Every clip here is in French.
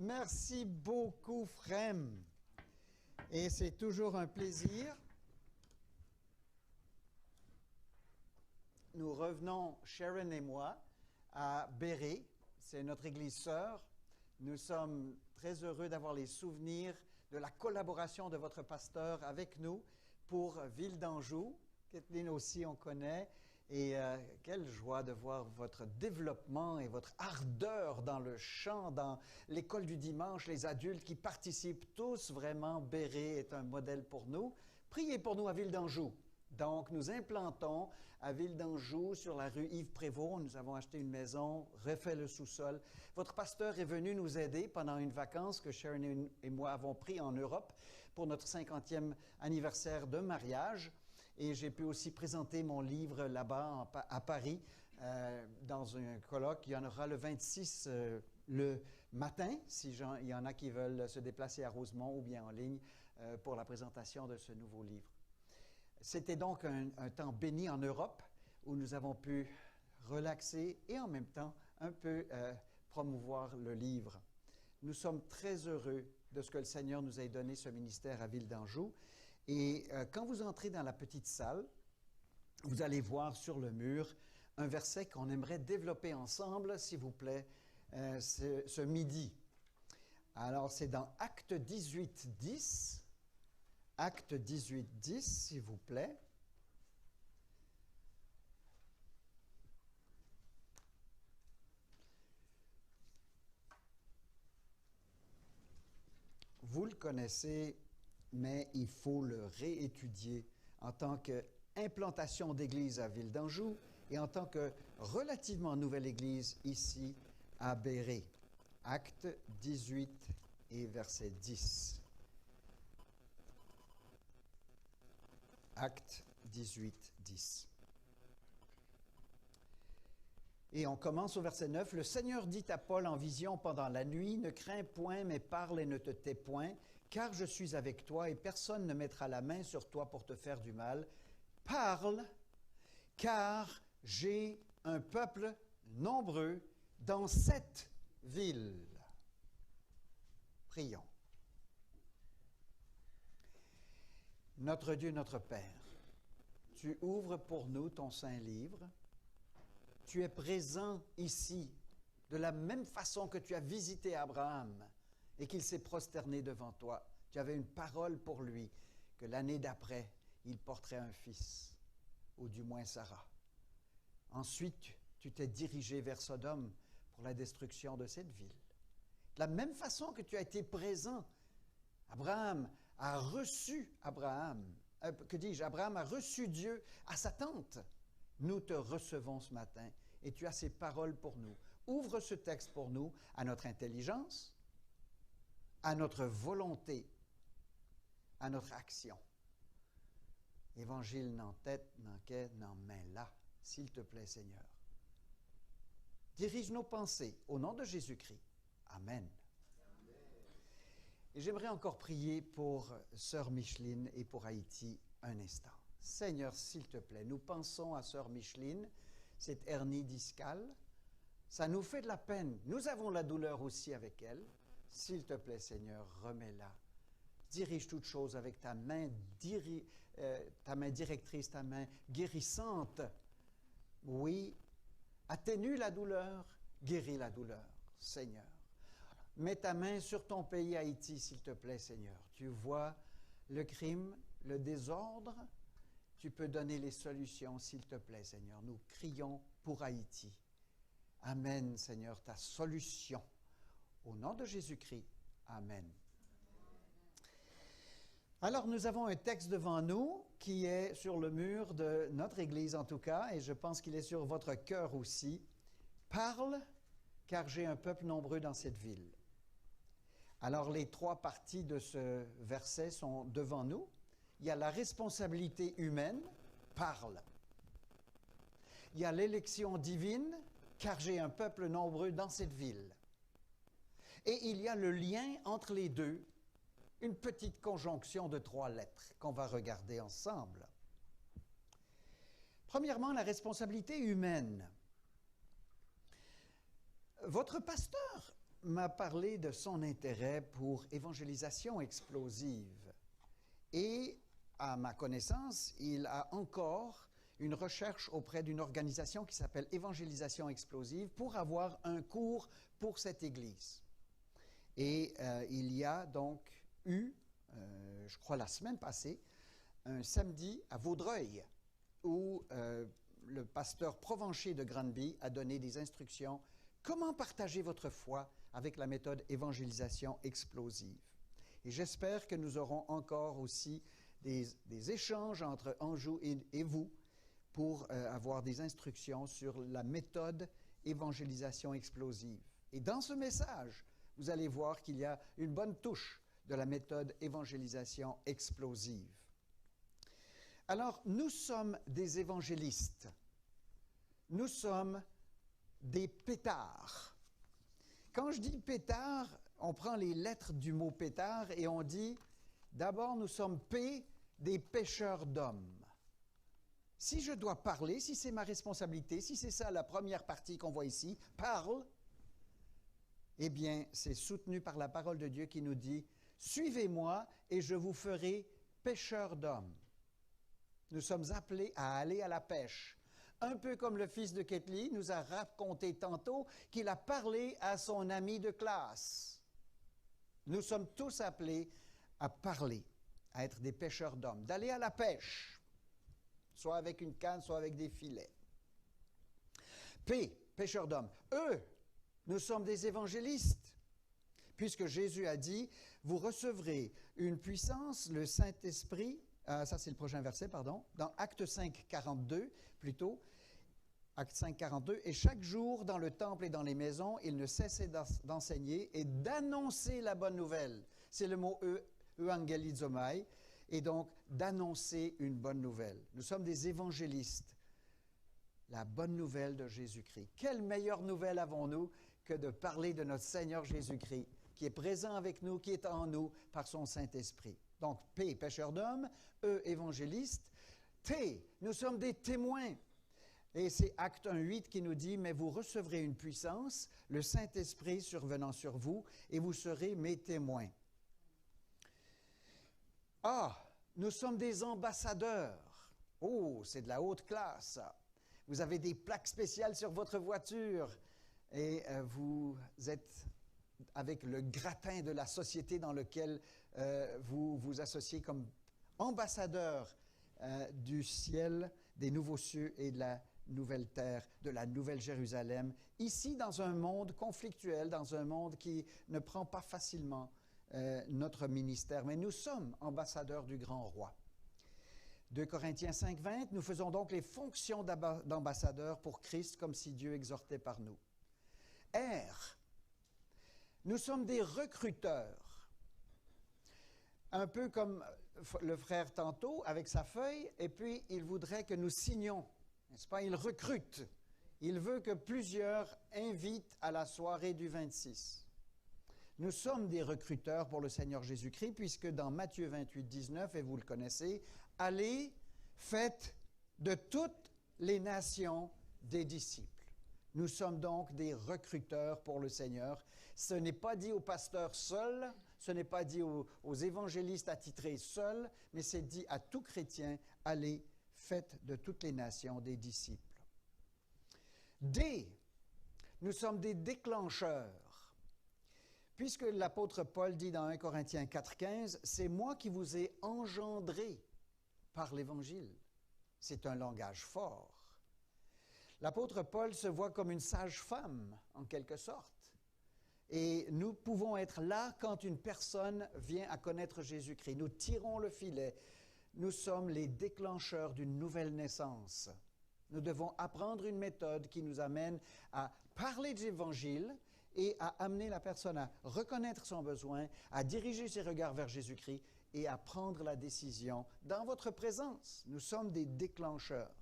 Merci beaucoup, Frem. Et c'est toujours un plaisir. Nous revenons, Sharon et moi, à Béret. C'est notre église sœur. Nous sommes très heureux d'avoir les souvenirs de la collaboration de votre pasteur avec nous pour Ville d'Anjou. Kathleen aussi, on connaît. Et quelle joie de voir votre développement et votre ardeur dans le chant, dans l'école du dimanche, les adultes qui participent tous. Vraiment, Béret est un modèle pour nous. Priez pour nous à Ville d'Anjou. Donc, nous implantons à Ville d'Anjou, sur la rue Yves-Prévost. Nous avons acheté une maison, refait le sous-sol. Votre pasteur est venu nous aider pendant une vacance que Sharon et moi avons pris en Europe pour notre 50e anniversaire de mariage. Et j'ai pu aussi présenter mon livre là-bas à Paris dans un colloque. Il y en aura le 26 le matin, si il y en a qui veulent se déplacer à Rosemont ou bien en ligne pour la présentation de ce nouveau livre. C'était donc un temps béni en Europe où nous avons pu relaxer et en même temps un peu promouvoir le livre. Nous sommes très heureux de ce que le Seigneur nous ait donné ce ministère à Ville d'Anjou. Et quand vous entrez dans la petite salle, vous allez voir sur le mur un verset qu'on aimerait développer ensemble, s'il vous plaît, ce midi. Alors, c'est dans Actes 18, 10. Actes 18, 10, s'il vous plaît. Vous le connaissez, mais il faut le réétudier en tant qu'implantation d'église à Ville d'Anjou et en tant que relativement nouvelle église ici à Béret. Actes 18 et verset 10. Actes 18, 10. Et on commence au verset 9. « Le Seigneur dit à Paul en vision pendant la nuit, « Ne crains point, mais parle et ne te tais point, car je suis avec toi et personne ne mettra la main sur toi pour te faire du mal. Parle, car j'ai un peuple nombreux dans cette ville. » Prions. Notre Dieu, notre Père, tu ouvres pour nous ton saint livre. Tu es présent ici de la même façon que tu as visité Abraham et qu'il s'est prosterné devant toi. Tu avais une parole pour lui, que l'année d'après, il porterait un fils, ou du moins Sarah. Ensuite, tu t'es dirigé vers Sodome pour la destruction de cette ville. De la même façon que tu as été présent, Abraham a reçu Abraham a reçu Dieu à sa tente. Nous te recevons ce matin et tu as ces paroles pour nous. Ouvre ce texte pour nous à notre intelligence, à notre volonté, à notre action. Évangile n'en tête, n'en quai, n'en main là, s'il te plaît, Seigneur. Dirige nos pensées au nom de Jésus-Christ. Amen. Et j'aimerais encore prier pour Sœur Micheline et pour Haïti un instant. Seigneur, s'il te plaît, nous pensons à Sœur Micheline, cette hernie discale. Ça nous fait de la peine. Nous avons la douleur aussi avec elle. S'il te plaît, Seigneur, remets-la. Dirige toutes choses avec ta main directrice, ta main guérissante. Oui, atténue la douleur, guéris la douleur, Seigneur. Mets ta main sur ton pays Haïti, s'il te plaît, Seigneur. Tu vois le crime, le désordre. Tu peux donner les solutions, s'il te plaît, Seigneur. Nous crions pour Haïti. Amen, Seigneur, ta solution. Au nom de Jésus-Christ, Amen. Alors, nous avons un texte devant nous qui est sur le mur de notre Église, en tout cas, et je pense qu'il est sur votre cœur aussi. « Parle, car j'ai un peuple nombreux dans cette ville. » Alors, les trois parties de ce verset sont devant nous. Il y a la responsabilité humaine, parle. Il y a l'élection divine, car j'ai un peuple nombreux dans cette ville. Et il y a le lien entre les deux, une petite conjonction de 3 lettres qu'on va regarder ensemble. Premièrement, la responsabilité humaine. Votre pasteur m'a parlé de son intérêt pour évangélisation explosive. Et à ma connaissance, il a encore une recherche auprès d'une organisation qui s'appelle Évangélisation explosive pour avoir un cours pour cette Église. Et il y a donc eu, je crois la semaine passée, un samedi à Vaudreuil, où le pasteur Provencher de Granby a donné des instructions « Comment partager votre foi avec la méthode évangélisation explosive ». Et j'espère que nous aurons encore aussi des échanges entre Anjou et vous pour avoir des instructions sur la méthode évangélisation explosive. Et dans ce message, vous allez voir qu'il y a une bonne touche de la méthode évangélisation explosive. Alors, nous sommes des évangélistes. Nous sommes des pétards. Quand je dis pétard, on prend les lettres du mot pétard et on dit, d'abord, nous sommes P, des pêcheurs d'hommes. Si je dois parler, si c'est ma responsabilité, si c'est ça la première partie qu'on voit ici, parle, eh bien, c'est soutenu par la parole de Dieu qui nous dit, « Suivez-moi et je vous ferai pêcheurs d'hommes. » Nous sommes appelés à aller à la pêche. Un peu comme le fils de Ketli nous a raconté tantôt qu'il a parlé à son ami de classe. Nous sommes tous appelés à parler, à être des pêcheurs d'hommes, d'aller à la pêche, soit avec une canne, soit avec des filets. P, pêcheurs d'hommes. E, nous sommes des évangélistes, puisque Jésus a dit, vous recevrez une puissance, le Saint-Esprit, ça c'est le prochain verset, pardon, dans Acte 5, 42, plutôt, Acte 5, 42, « Et chaque jour, dans le temple et dans les maisons, il ne cessait d'enseigner et d'annoncer la bonne nouvelle. » C'est le mot euangelizomai, et donc d'annoncer une bonne nouvelle. Nous sommes des évangélistes. La bonne nouvelle de Jésus-Christ. Quelle meilleure nouvelle avons-nous que de parler de notre Seigneur Jésus-Christ, qui est présent avec nous, qui est en nous par son Saint-Esprit. Donc, P, pêcheur d'hommes, E, évangéliste. T, nous sommes des témoins. Et c'est Acte 1:8 qui nous dit, « Mais vous recevrez une puissance, le Saint-Esprit survenant sur vous, et vous serez mes témoins. » Ah, nous sommes des ambassadeurs. Oh, c'est de la haute classe, ça. Vous avez des plaques spéciales sur votre voiture et vous êtes avec le gratin de la société dans lequel vous vous associez comme ambassadeur du ciel, des nouveaux cieux et de la nouvelle terre, de la nouvelle Jérusalem, ici dans un monde conflictuel, dans un monde qui ne prend pas facilement notre ministère, mais nous sommes ambassadeurs du grand roi. 2 Corinthiens 5:20, nous faisons donc les fonctions d'ambassadeurs pour Christ comme si Dieu exhortait par nous. R, nous sommes des recruteurs. Un peu comme le frère tantôt avec sa feuille, et puis il voudrait que nous signions, n'est-ce pas? Il recrute. Il veut que plusieurs invitent à la soirée du 26. Nous sommes des recruteurs pour le Seigneur Jésus-Christ, puisque dans Matthieu 28, 19, et vous le connaissez, « Allez, faites de toutes les nations des disciples. » Nous sommes donc des recruteurs pour le Seigneur. Ce n'est pas dit aux pasteurs seuls, ce n'est pas dit aux évangélistes attitrés seuls, mais c'est dit à tout chrétien, « Allez, faites de toutes les nations des disciples. » D, nous sommes des déclencheurs. Puisque l'apôtre Paul dit dans 1 Corinthiens 4,15, « C'est moi qui vous ai engendré par l'Évangile. » C'est un langage fort. L'apôtre Paul se voit comme une sage-femme, en quelque sorte. Et nous pouvons être là quand une personne vient à connaître Jésus-Christ. Nous tirons le filet. Nous sommes les déclencheurs d'une nouvelle naissance. Nous devons apprendre une méthode qui nous amène à parler de l'Évangile et à amener la personne à reconnaître son besoin, à diriger ses regards vers Jésus-Christ et à prendre la décision dans votre présence. Nous sommes des déclencheurs.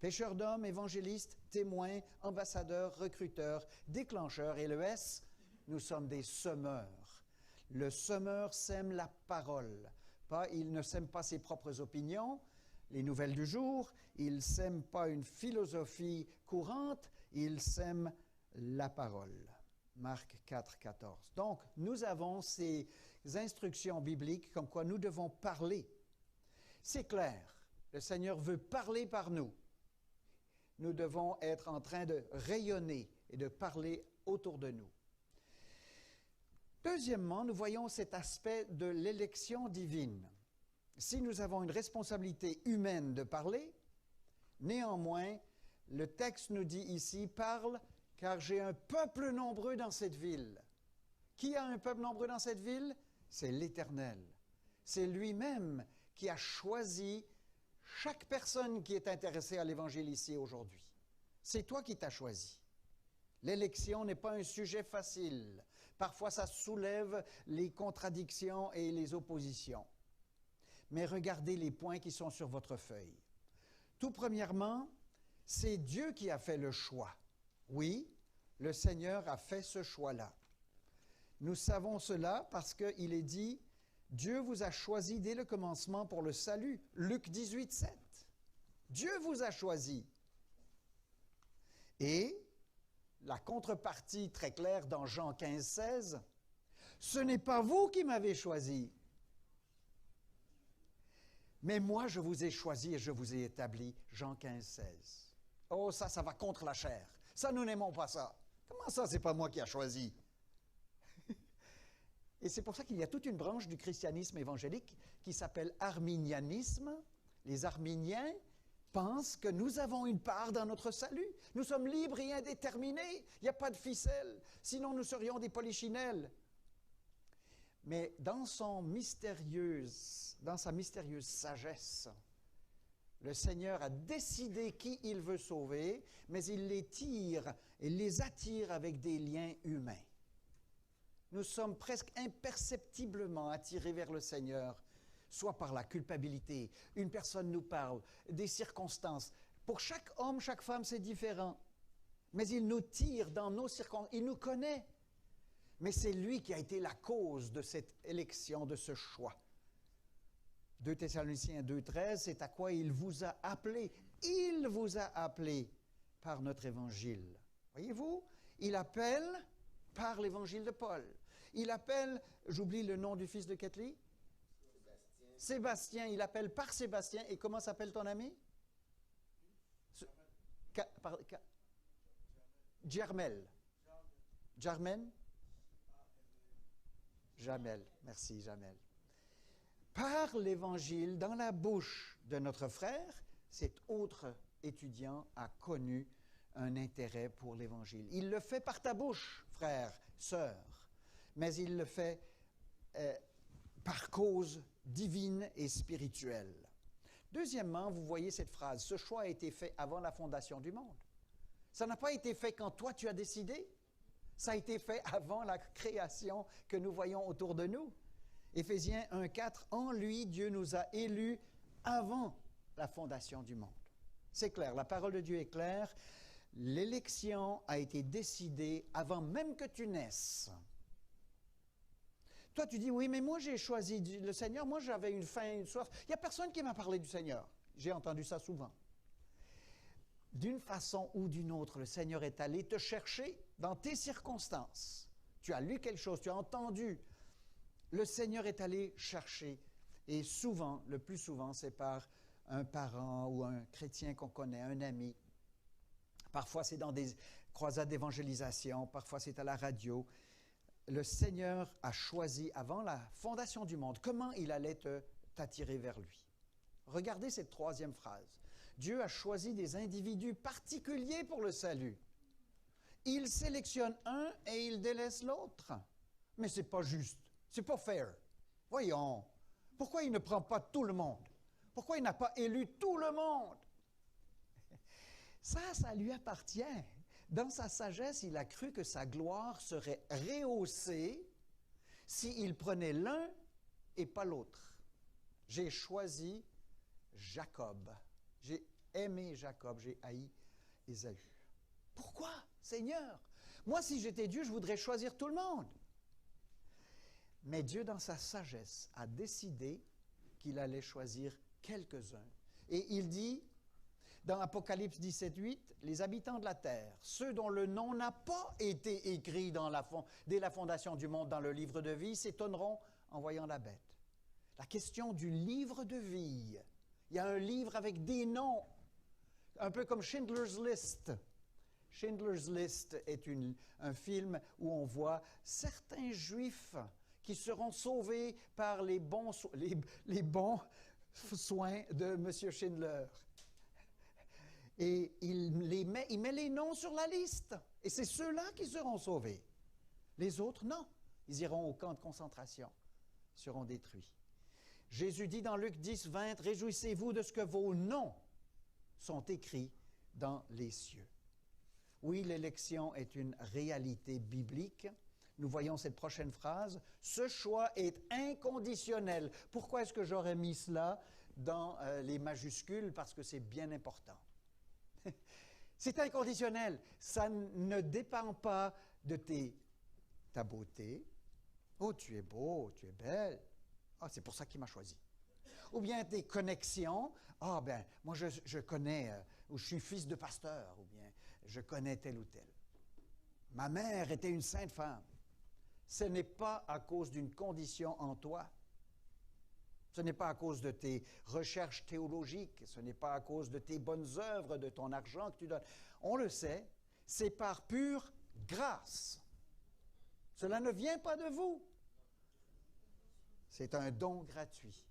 Pêcheurs d'hommes, évangélistes, témoins, ambassadeurs, recruteurs, déclencheurs. Et le S, nous sommes des semeurs. Le semeur sème la parole. Il ne sème pas ses propres opinions, les nouvelles du jour. Il ne sème pas une philosophie courante. Il sème la parole. Marc 4, 14. Donc, nous avons ces instructions bibliques comme quoi nous devons parler. C'est clair, le Seigneur veut parler par nous. Nous devons être en train de rayonner et de parler autour de nous. Deuxièmement, nous voyons cet aspect de l'élection divine. Si nous avons une responsabilité humaine de parler, néanmoins, le texte nous dit ici, parle, car j'ai un peuple nombreux dans cette ville. Qui a un peuple nombreux dans cette ville? C'est l'Éternel. C'est lui-même qui a choisi chaque personne qui est intéressée à l'Évangile ici aujourd'hui. C'est toi qui t'as choisi. L'élection n'est pas un sujet facile. Parfois, ça soulève les contradictions et les oppositions. Mais regardez les points qui sont sur votre feuille. Tout premièrement, c'est Dieu qui a fait le choix. Oui, le Seigneur a fait ce choix-là. Nous savons cela parce qu'il est dit, Dieu vous a choisi dès le commencement pour le salut. Luc 18, 7. Dieu vous a choisi. Et la contrepartie très claire dans Jean 15, 16, ce n'est pas vous qui m'avez choisi, mais moi je vous ai choisi et je vous ai établi. Jean 15, 16. Oh, ça va contre la chair. Ça, nous n'aimons pas ça. Comment ça, c'est pas moi qui a choisi? Et c'est pour ça qu'il y a toute une branche du christianisme évangélique qui s'appelle arminianisme. Les arminiens pensent que nous avons une part dans notre salut. Nous sommes libres et indéterminés. Il n'y a pas de ficelle. Sinon, nous serions des polichinelles. Mais dans sa mystérieuse sagesse, le Seigneur a décidé qui il veut sauver, mais il les tire et les attire avec des liens humains. Nous sommes presque imperceptiblement attirés vers le Seigneur, soit par la culpabilité, une personne nous parle, des circonstances. Pour chaque homme, chaque femme, c'est différent. Mais il nous tire dans nos circonstances, il nous connaît. Mais c'est lui qui a été la cause de cette élection, de ce choix. 2 Thessaloniciens 2,13, c'est à quoi il vous a appelé. Il vous a appelé par notre évangile. Voyez-vous, il appelle par l'évangile de Paul. Il appelle, j'oublie le nom du fils de Ketli? Sébastien, il appelle par Sébastien. Et comment s'appelle ton ami? Jermel. Jarmen? Jamel. Merci, Jamel. Par l'Évangile, dans la bouche de notre frère, cet autre étudiant a connu un intérêt pour l'Évangile. Il le fait par ta bouche, frère, sœur, mais il le fait par cause divine et spirituelle. Deuxièmement, vous voyez cette phrase, ce choix a été fait avant la fondation du monde. Ça n'a pas été fait quand toi tu as décidé, ça a été fait avant la création que nous voyons autour de nous. Éphésiens 1,4, en lui, Dieu nous a élus avant la fondation du monde. C'est clair, la parole de Dieu est claire. L'élection a été décidée avant même que tu naisses. Toi, tu dis, oui, mais moi, j'ai choisi le Seigneur. Moi, j'avais une faim, une soif. Il n'y a personne qui m'a parlé du Seigneur. J'ai entendu ça souvent. D'une façon ou d'une autre, le Seigneur est allé te chercher dans tes circonstances. Tu as lu quelque chose, tu as entendu. Le Seigneur est allé chercher. Et souvent, le plus souvent, c'est par un parent ou un chrétien qu'on connaît, un ami. Parfois, c'est dans des croisades d'évangélisation. Parfois, c'est à la radio. Le Seigneur a choisi avant la fondation du monde comment il allait t'attirer vers lui. Regardez cette troisième phrase. Dieu a choisi des individus particuliers pour le salut. Il sélectionne un et il délaisse l'autre. Mais ce n'est pas juste. Ce n'est pas fair. Voyons, pourquoi il ne prend pas tout le monde? Pourquoi il n'a pas élu tout le monde? Ça lui appartient. Dans sa sagesse, il a cru que sa gloire serait rehaussée s'il prenait l'un et pas l'autre. J'ai choisi Jacob. J'ai aimé Jacob, j'ai haï Ésaü. Pourquoi, Seigneur? Moi, si j'étais Dieu, je voudrais choisir tout le monde. Mais Dieu, dans sa sagesse, a décidé qu'il allait choisir quelques-uns. Et il dit, Dans Apocalypse 17:8, les habitants de la terre, ceux dont le nom n'a pas été écrit dès la fondation du monde dans le livre de vie, s'étonneront en voyant la bête. La question du livre de vie. Il y a un livre avec des noms, un peu comme Schindler's List. Schindler's List est un film où on voit certains Juifs qui seront sauvés par les bons soins de M. Schindler. Et il met les noms sur la liste. Et c'est ceux-là qui seront sauvés. Les autres, non. Ils iront au camp de concentration. Ils seront détruits. Jésus dit dans Luc 10, 20, « Réjouissez-vous de ce que vos noms sont écrits dans les cieux. » Oui, l'élection est une réalité biblique. Nous voyons cette prochaine phrase. « Ce choix est inconditionnel. » Pourquoi est-ce que j'aurais mis cela dans les majuscules? Parce que c'est bien important. C'est inconditionnel. Ça ne dépend pas de ta beauté. Oh, tu es beau, tu es belle. Ah, c'est pour ça qu'il m'a choisi. Ou bien tes connexions. Ah, ben, moi, je connais, ou je suis fils de pasteur, ou bien je connais tel ou tel. Ma mère était une sainte femme. Ce n'est pas à cause d'une condition en toi. Ce n'est pas à cause de tes recherches théologiques, ce n'est pas à cause de tes bonnes œuvres, de ton argent que tu donnes. On le sait, c'est par pure grâce. Cela ne vient pas de vous. C'est un don gratuit.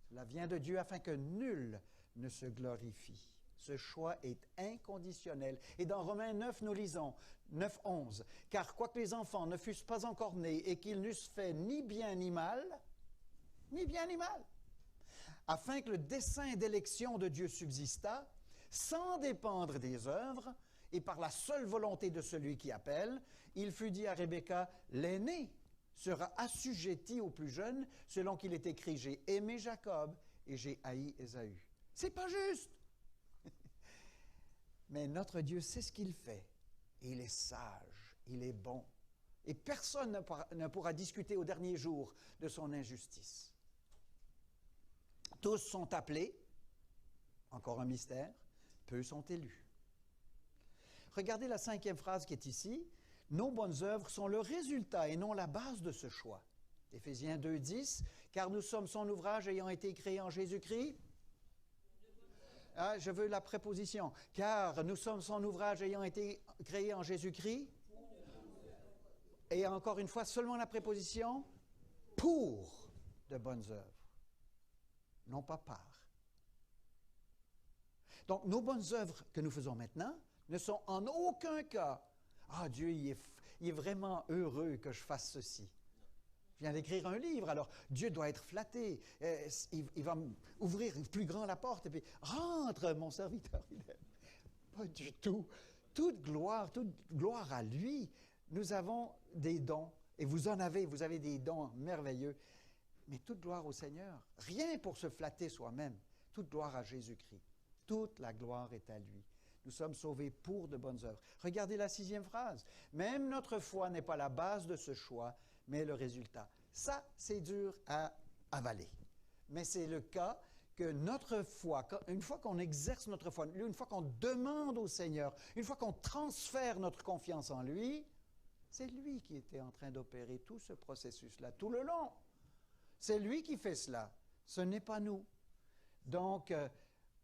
Cela vient de Dieu afin que nul ne se glorifie. Ce choix est inconditionnel. Et dans Romains 9, nous lisons, 9, 11, « Car quoique les enfants ne fussent pas encore nés et qu'ils n'eussent fait ni bien ni mal, afin que le dessein d'élection de Dieu subsistât, sans dépendre des œuvres, et par la seule volonté de celui qui appelle, il fut dit à Rebecca, l'aîné sera assujetti au plus jeune, selon qu'il est écrit, j'ai aimé Jacob et j'ai haï Ésaü. C'est pas juste! Mais notre Dieu sait ce qu'il fait. Et il est sage, il est bon. Et personne ne pourra discuter au dernier jour de son injustice. Tous sont appelés, encore un mystère, peu sont élus. Regardez la 5e phrase qui est ici. Nos bonnes œuvres sont le résultat et non la base de ce choix. Éphésiens 2, 10, « Car nous sommes son ouvrage ayant été créé en Jésus-Christ. » Ah, je veux la préposition. « Car nous sommes son ouvrage ayant été créé en Jésus-Christ. » Et encore une fois, seulement la préposition « pour de bonnes œuvres. » Non pas par. Donc, nos bonnes œuvres que nous faisons maintenant ne sont en aucun cas « Ah, Dieu, il est vraiment heureux que je fasse ceci. » Je viens d'écrire un livre, alors Dieu doit être flatté. Il va ouvrir plus grand la porte et puis « Rentre, mon serviteur fidèle. » Pas du tout. Toute gloire à lui. Nous avons des dons, et vous avez des dons merveilleux. Mais toute gloire au Seigneur. Rien pour se flatter soi-même. Toute gloire à Jésus-Christ. Toute la gloire est à lui. Nous sommes sauvés pour de bonnes œuvres. Regardez la 6e phrase. Même notre foi n'est pas la base de ce choix, mais le résultat. Ça, c'est dur à avaler. Mais c'est le cas que notre foi, une fois qu'on exerce notre foi, une fois qu'on demande au Seigneur, une fois qu'on transfère notre confiance en lui, c'est lui qui était en train d'opérer tout ce processus-là, tout le long. C'est lui qui fait cela. Ce n'est pas nous. Donc,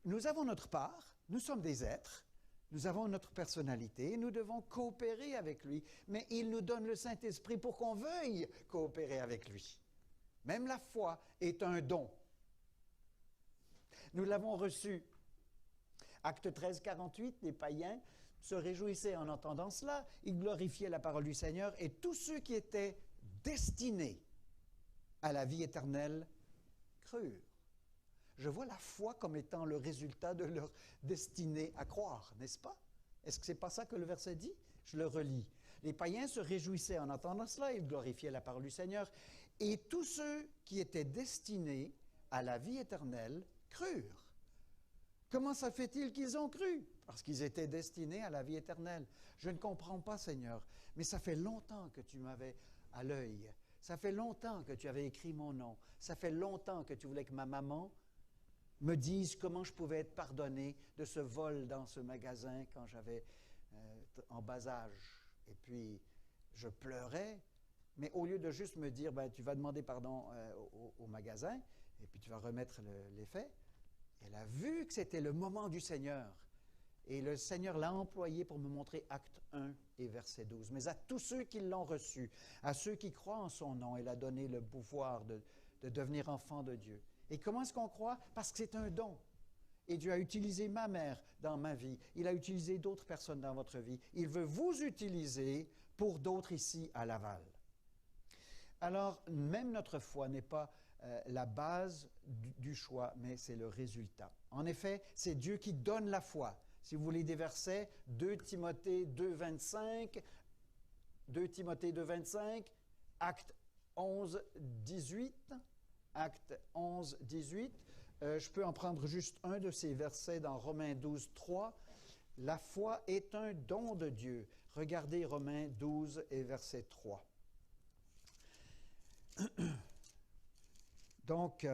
nous avons notre part, nous sommes des êtres, nous avons notre personnalité, nous devons coopérer avec lui, mais il nous donne le Saint-Esprit pour qu'on veuille coopérer avec lui. Même la foi est un don. Nous l'avons reçu. Acte 13, 48, les païens se réjouissaient en entendant cela, ils glorifiaient la parole du Seigneur, et tous ceux qui étaient destinés à la vie éternelle crurent. Je vois la foi comme étant le résultat de leur destinée à croire, n'est-ce pas? Est-ce que ce n'est pas ça que le verset dit? Je le relis. Les païens se réjouissaient en entendant cela, ils glorifiaient la parole du Seigneur, et tous ceux qui étaient destinés à la vie éternelle crurent. Comment ça fait-il qu'ils ont cru? Parce qu'ils étaient destinés à la vie éternelle. Je ne comprends pas, Seigneur, mais ça fait longtemps que tu m'avais à l'œil. Ça fait longtemps que tu avais écrit mon nom. Ça fait longtemps que tu voulais que ma maman me disent comment je pouvais être pardonné de ce vol dans ce magasin quand j'avais en bas âge. Et puis, je pleurais, mais au lieu de juste me dire, ben, tu vas demander pardon au magasin, et puis tu vas remettre les faits, elle a vu que c'était le moment du Seigneur. Et le Seigneur l'a employé pour me montrer Acte 1 et verset 12. Mais à tous ceux qui l'ont reçu, à ceux qui croient en son nom, il a donné le pouvoir de devenir enfant de Dieu. Et comment est-ce qu'on croit? Parce que c'est un don. Et Dieu a utilisé ma mère dans ma vie. Il a utilisé d'autres personnes dans votre vie. Il veut vous utiliser pour d'autres ici à Laval. Alors, même notre foi n'est pas la base du choix, mais c'est le résultat. En effet, c'est Dieu qui donne la foi. Si vous voulez des versets, 2 Timothée 2,25, 2 Timothée 2,25, Acte 11, 18, Acte 11, 18. Je peux en prendre juste un de ces versets dans Romains 12, 3. La foi est un don de Dieu. Regardez Romains 12 et verset 3. Donc,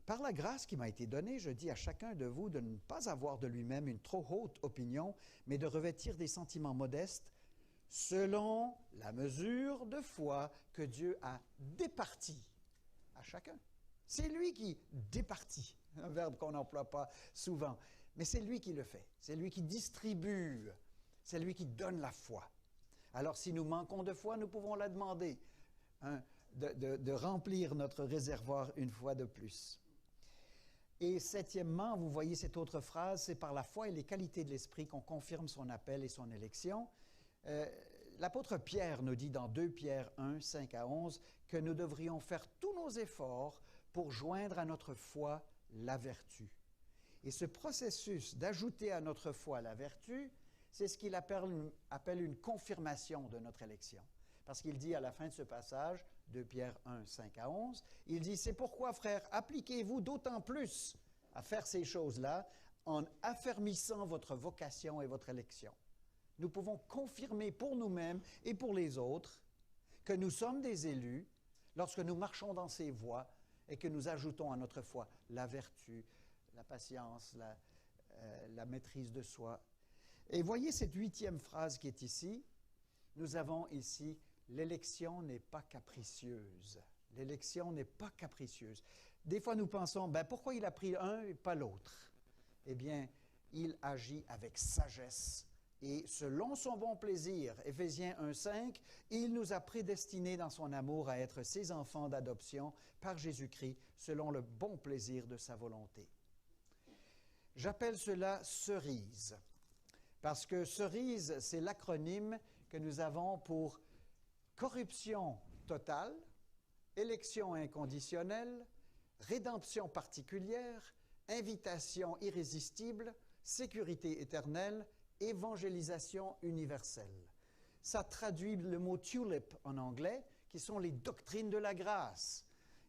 par la grâce qui m'a été donnée, je dis à chacun de vous de ne pas avoir de lui-même une trop haute opinion, mais de revêtir des sentiments modestes selon la mesure de foi que Dieu a départie à chacun. C'est lui qui départit, un verbe qu'on n'emploie pas souvent, mais c'est lui qui le fait, c'est lui qui distribue, c'est lui qui donne la foi. Alors si nous manquons de foi, nous pouvons la demander, hein, de remplir notre réservoir une fois de plus. Et septièmement, vous voyez cette autre phrase, c'est par la foi et les qualités de l'esprit qu'on confirme son appel et son élection. L'apôtre Pierre nous dit dans 2 Pierre 1, 5 à 11, que nous devrions faire tous nos efforts pour joindre à notre foi la vertu. Et ce processus d'ajouter à notre foi la vertu, c'est ce qu'il appelle une confirmation de notre élection. Parce qu'il dit à la fin de ce passage, 2 Pierre 1, 5 à 11, il dit « C'est pourquoi, frères, appliquez-vous d'autant plus à faire ces choses-là en affermissant votre vocation et votre élection. » Nous pouvons confirmer pour nous-mêmes et pour les autres que nous sommes des élus lorsque nous marchons dans ces voies et que nous ajoutons à notre foi la vertu, la patience, la maîtrise de soi. Et voyez cette 8e phrase qui est ici. Nous avons ici « l'élection n'est pas capricieuse ». L'élection n'est pas capricieuse. Des fois, nous pensons, ben, pourquoi il a pris un et pas l'autre? Eh bien, il agit avec sagesse et selon son bon plaisir. Éphésiens 1, 5, il nous a prédestinés dans son amour à être ses enfants d'adoption par Jésus-Christ, selon le bon plaisir de sa volonté. J'appelle cela cerise, parce que cerise, c'est l'acronyme que nous avons pour corruption totale, élection inconditionnelle, rédemption particulière, invitation irrésistible, sécurité éternelle, évangélisation universelle. Ça traduit le mot tulip en anglais, qui sont les doctrines de la grâce.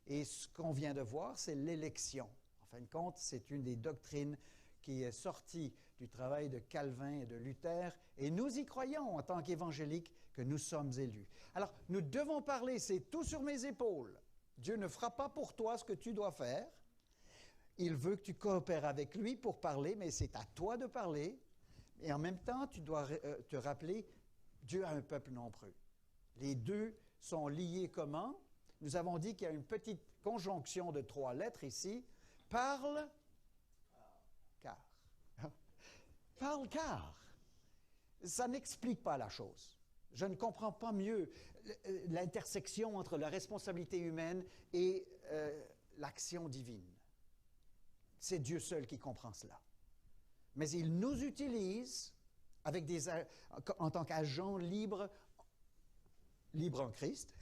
Et ce qu'on vient de voir, c'est l'élection. En fin de compte, c'est une des doctrines qui est sortie du travail de Calvin et de Luther, et nous y croyons en tant qu'évangéliques que nous sommes élus. Alors, nous devons parler, c'est tout sur mes épaules. Dieu ne fera pas pour toi ce que tu dois faire. Il veut que tu coopères avec lui pour parler, mais c'est à toi de parler. Et en même temps, tu dois te rappeler, Dieu a un peuple nombreux. Les deux sont liés comment? Nous avons dit qu'il y a une petite conjonction de 3 lettres ici. Parle, car. Parle, car. Ça n'explique pas la chose. Je ne comprends pas mieux l'intersection entre la responsabilité humaine et l'action divine. C'est Dieu seul qui comprend cela. Mais il nous utilise avec en tant qu'agents libres en Christ.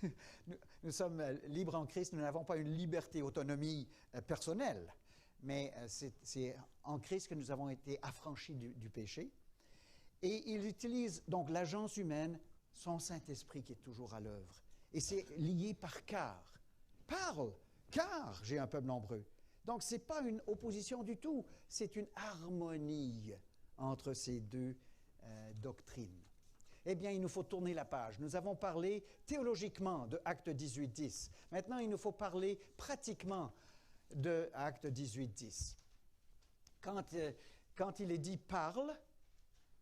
Nous sommes libres en Christ, nous n'avons pas une liberté, autonomie personnelle, mais c'est en Christ que nous avons été affranchis du péché. Et il utilise donc l'agence humaine, son Saint-Esprit qui est toujours à l'œuvre. Et c'est lié par car. Parle, car j'ai un peuple nombreux. Donc, ce n'est pas une opposition du tout, c'est une harmonie entre ces deux doctrines. Eh bien, il nous faut tourner la page. Nous avons parlé théologiquement de Acte 18, 10. Maintenant, il nous faut parler pratiquement de Acte 18, 10. Quand il est dit « parle »,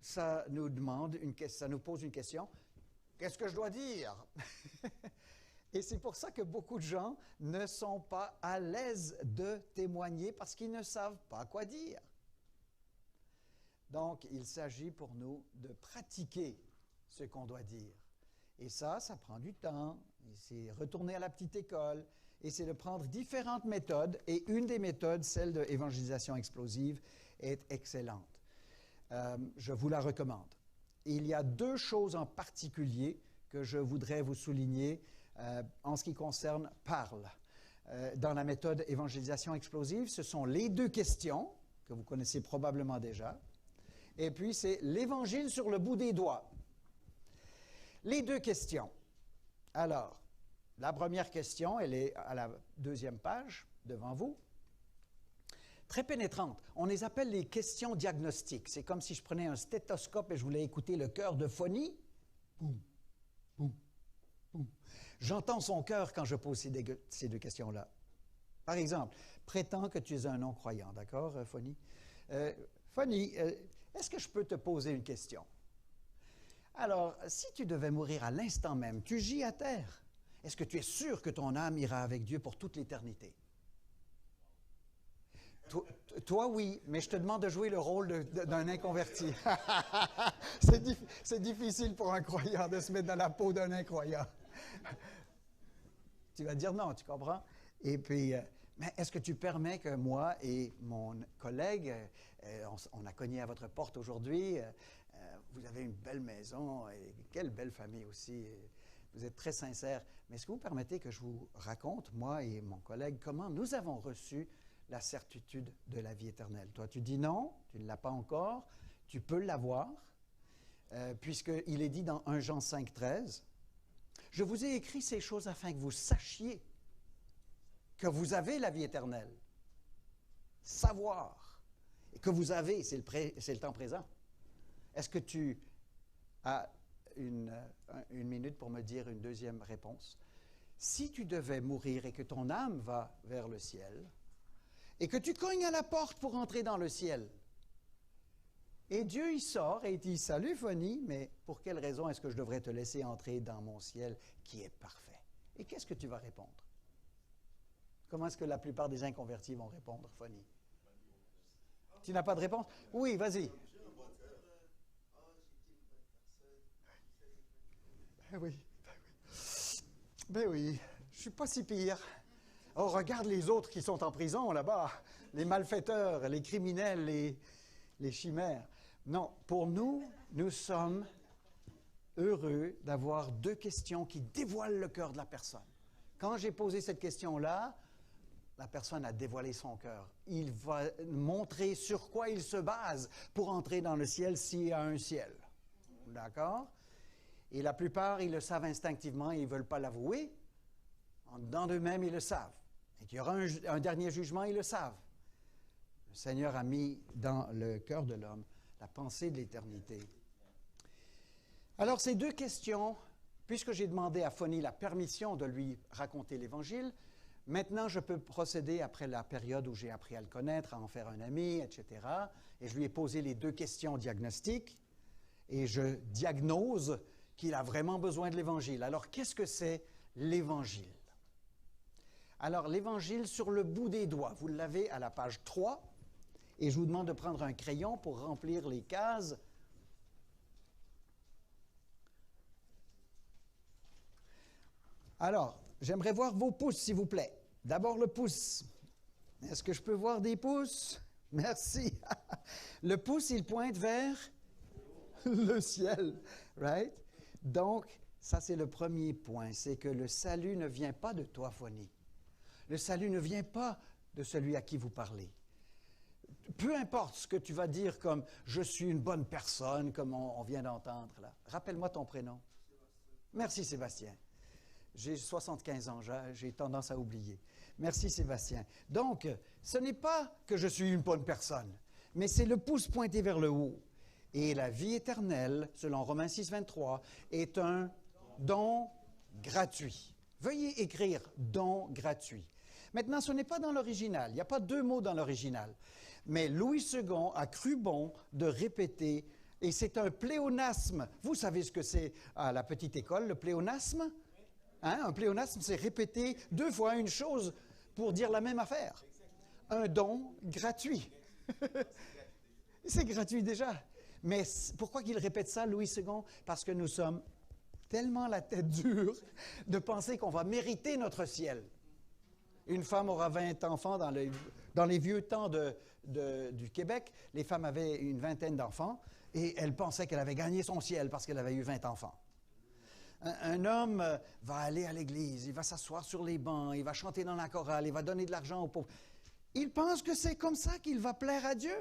ça nous pose une question. Qu'est-ce que je dois dire? Et c'est pour ça que beaucoup de gens ne sont pas à l'aise de témoigner parce qu'ils ne savent pas quoi dire. Donc, il s'agit pour nous de pratiquer ce qu'on doit dire. Et ça prend du temps. C'est retourner à la petite école. Et c'est de prendre différentes méthodes. Et une des méthodes, celle de l'évangélisation explosive, est excellente. Je vous la recommande. Il y a deux choses en particulier que je voudrais vous souligner en ce qui concerne « parle ». Dans la méthode évangélisation explosive, ce sont les deux questions que vous connaissez probablement déjà. Et puis, c'est l'Évangile sur le bout des doigts. Les deux questions. Alors, la première question, elle est à la deuxième page, devant vous. Très pénétrante. On les appelle les questions diagnostiques. C'est comme si je prenais un stéthoscope et je voulais écouter le cœur de Fonny. Boum, boum, boum. J'entends son cœur quand je pose ces deux questions-là. Par exemple, prétends que tu es un non-croyant, d'accord, Fonny? Fonny, est-ce que je peux te poser une question? Alors, si tu devais mourir à l'instant même, tu gis à terre. Est-ce que tu es sûr que ton âme ira avec Dieu pour toute l'éternité? Toi, oui, mais je te demande de jouer le rôle d'un inconverti. C'est difficile pour un croyant de se mettre dans la peau d'un incroyant. Tu vas dire non, tu comprends? Et puis, mais est-ce que tu permets que moi et mon collègue, on a cogné à votre porte aujourd'hui, vous avez une belle maison, et quelle belle famille aussi, vous êtes très sincère, mais est-ce que vous permettez que je vous raconte, moi et mon collègue, comment nous avons reçu la certitude de la vie éternelle? Toi, tu dis non, tu ne l'as pas encore, tu peux l'avoir, puisqu'il est dit dans 1 Jean 5, 13, « Je vous ai écrit ces choses afin que vous sachiez que vous avez la vie éternelle. » Savoir que vous avez, c'est le temps présent. Est-ce que tu as une minute pour me dire une deuxième réponse? Si tu devais mourir et que ton âme va vers le ciel, et que tu cognes à la porte pour entrer dans le ciel, et Dieu y sort et il dit « Salut Fonny, mais pour quelle raison est-ce que je devrais te laisser entrer dans mon ciel qui est parfait? » Et qu'est-ce que tu vas répondre? Comment est-ce que la plupart des inconvertis vont répondre, Fonny? Tu n'as pas de réponse? Oui, vas-y. Ben oui, ben oui, je suis pas si pire. Oh, regarde les autres qui sont en prison là-bas, les malfaiteurs, les criminels, les chimères. Non, pour nous, nous sommes heureux d'avoir deux questions qui dévoilent le cœur de la personne. Quand j'ai posé cette question-là, la personne a dévoilé son cœur. Il va montrer sur quoi il se base pour entrer dans le ciel s'il y a un ciel. D'accord? Et la plupart, ils le savent instinctivement et ils ne veulent pas l'avouer. En dedans d'eux-mêmes, ils le savent. Et qu'il y aura un dernier jugement, ils le savent. Le Seigneur a mis dans le cœur de l'homme la pensée de l'éternité. Alors, ces deux questions, puisque j'ai demandé à Fonny la permission de lui raconter l'Évangile, maintenant, je peux procéder, après la période où j'ai appris à le connaître, à en faire un ami, etc. Et je lui ai posé les deux questions diagnostiques et je diagnose qu'il a vraiment besoin de l'Évangile. Alors, qu'est-ce que c'est l'Évangile? Alors, l'Évangile sur le bout des doigts, vous l'avez à la page 3, et je vous demande de prendre un crayon pour remplir les cases. Alors, j'aimerais voir vos pouces, s'il vous plaît. D'abord, le pouce. Est-ce que je peux voir des pouces? Merci. Le pouce, il pointe vers le ciel, right? Donc, ça, c'est le premier point, c'est que le salut ne vient pas de toi, Fonny. Le salut ne vient pas de celui à qui vous parlez. Peu importe ce que tu vas dire comme « je suis une bonne personne », comme on vient d'entendre là. Rappelle-moi ton prénom. Merci, Sébastien. J'ai 75 ans, j'ai tendance à oublier. Merci, Sébastien. Donc, ce n'est pas que je suis une bonne personne, mais c'est le pouce pointé vers le haut. Et la vie éternelle, selon Romains 6, 23, est un don gratuit. Veuillez écrire « don gratuit ». Maintenant, ce n'est pas dans l'original. Il n'y a pas deux mots dans l'original. Mais Louis II a cru bon de répéter, et c'est un pléonasme. Vous savez ce que c'est à la petite école, le pléonasme? Hein? Un pléonasme, c'est répéter deux fois une chose pour dire la même affaire. Un don gratuit. C'est gratuit déjà. Mais pourquoi qu'il répète ça, Louis II? Parce que nous sommes tellement la tête dure de penser qu'on va mériter notre ciel. Une femme aura 20 enfants dans les vieux temps du Québec. Les femmes avaient une vingtaine d'enfants et elles pensaient qu'elle avait gagné son ciel parce qu'elle avait eu 20 enfants. Un homme va aller à l'église, il va s'asseoir sur les bancs, il va chanter dans la chorale, il va donner de l'argent aux pauvres. Il pense que c'est comme ça qu'il va plaire à Dieu.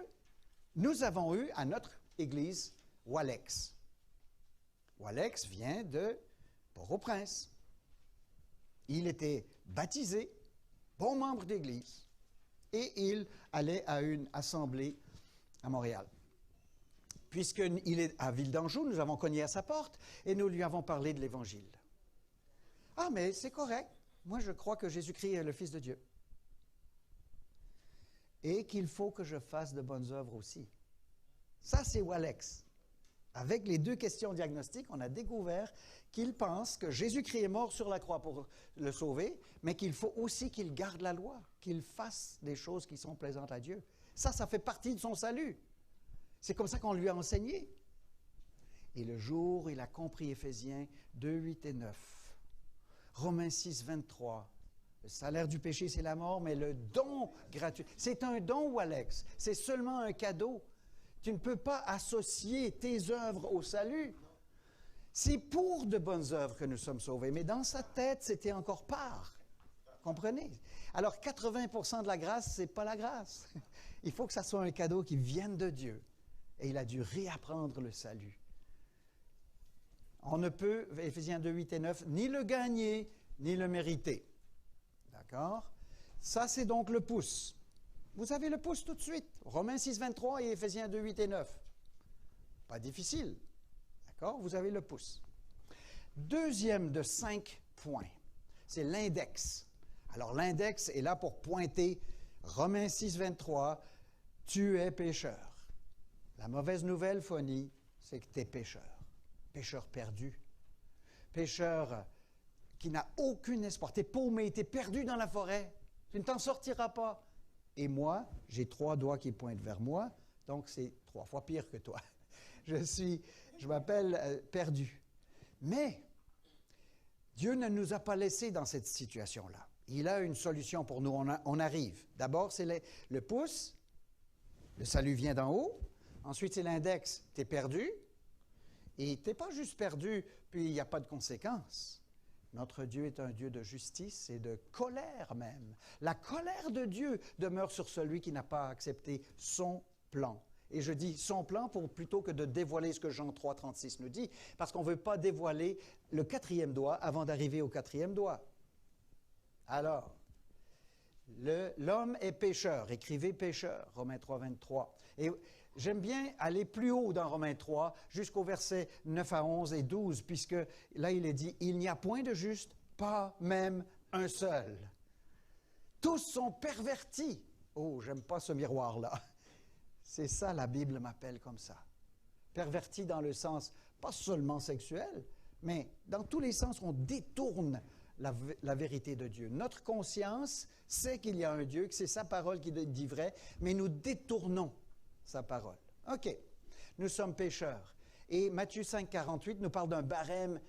Nous avons eu à notre église Walex. Walex vient de Port-au-Prince. Il était baptisé, bon membre d'église, et il allait à une assemblée à Montréal. Puisqu'il est à Ville-d'Anjou, nous avons cogné à sa porte et nous lui avons parlé de l'Évangile. « Ah, mais c'est correct. Moi, je crois que Jésus-Christ est le Fils de Dieu. Et qu'il faut que je fasse de bonnes œuvres aussi. » Ça, c'est Walex. Avec les deux questions diagnostiques, on a découvert qu'il pense que Jésus-Christ est mort sur la croix pour le sauver, mais qu'il faut aussi qu'il garde la loi, qu'il fasse des choses qui sont plaisantes à Dieu. Ça fait partie de son salut. C'est comme ça qu'on lui a enseigné. Et le jour où il a compris Éphésiens 2, 8 et 9, Romains 6, 23, le salaire du péché, c'est la mort, mais le don gratuit, c'est un don, Walex, c'est seulement un cadeau. Tu ne peux pas associer tes œuvres au salut. C'est pour de bonnes œuvres que nous sommes sauvés, mais dans sa tête, c'était encore part. Comprenez? Alors, 80% de la grâce, ce n'est pas la grâce. Il faut que ça soit un cadeau qui vienne de Dieu. Et il a dû réapprendre le salut. On ne peut, Éphésiens 2, 8 et 9, ni le gagner, ni le mériter. D'accord? Ça, c'est donc le pouce. Vous avez le pouce tout de suite. Romains 6, 23 et Éphésiens 2, 8 et 9. Pas difficile. D'accord? Vous avez le pouce. Deuxième de 5 points, c'est l'index. Alors, l'index est là pour pointer Romains 6, 23, tu es pécheur. La mauvaise nouvelle, Fonny, c'est que tu es pécheur. Pécheur perdu. Pécheur qui n'a aucun espoir. Tu es paumé, tu es perdu dans la forêt. Tu ne t'en sortiras pas. Et moi, j'ai 3 doigts qui pointent vers moi, donc c'est 3 fois pire que toi. Je m'appelle perdu. Mais Dieu ne nous a pas laissés dans cette situation-là. Il a une solution pour nous. On arrive. D'abord, c'est le pouce. Le salut vient d'en haut. Ensuite, c'est l'index. Tu es perdu. Et tu n'es pas juste perdu, puis il n'y a pas de conséquences. Notre Dieu est un Dieu de justice et de colère même. La colère de Dieu demeure sur celui qui n'a pas accepté son plan. Et je dis son plan plutôt que de dévoiler ce que Jean 3, 36 nous dit, parce qu'on ne veut pas dévoiler le 4e doigt avant d'arriver au 4e doigt. Alors, l'homme est pécheur. Écrivez pécheur, Romains 3, 23. Et j'aime bien aller plus haut dans Romains 3, jusqu'au verset 9 à 11 et 12, puisque là, il est dit, « Il n'y a point de juste, pas même un seul. Tous sont pervertis. » Oh, j'aime pas ce miroir-là. C'est ça, la Bible m'appelle comme ça. Pervertis dans le sens, pas seulement sexuel, mais dans tous les sens, on détourne la vérité de Dieu. Notre conscience sait qu'il y a un Dieu, que c'est sa parole qui dit vrai, mais nous détournons sa parole. OK. Nous sommes pécheurs. Et Matthieu 5, 48 nous parle d'un barème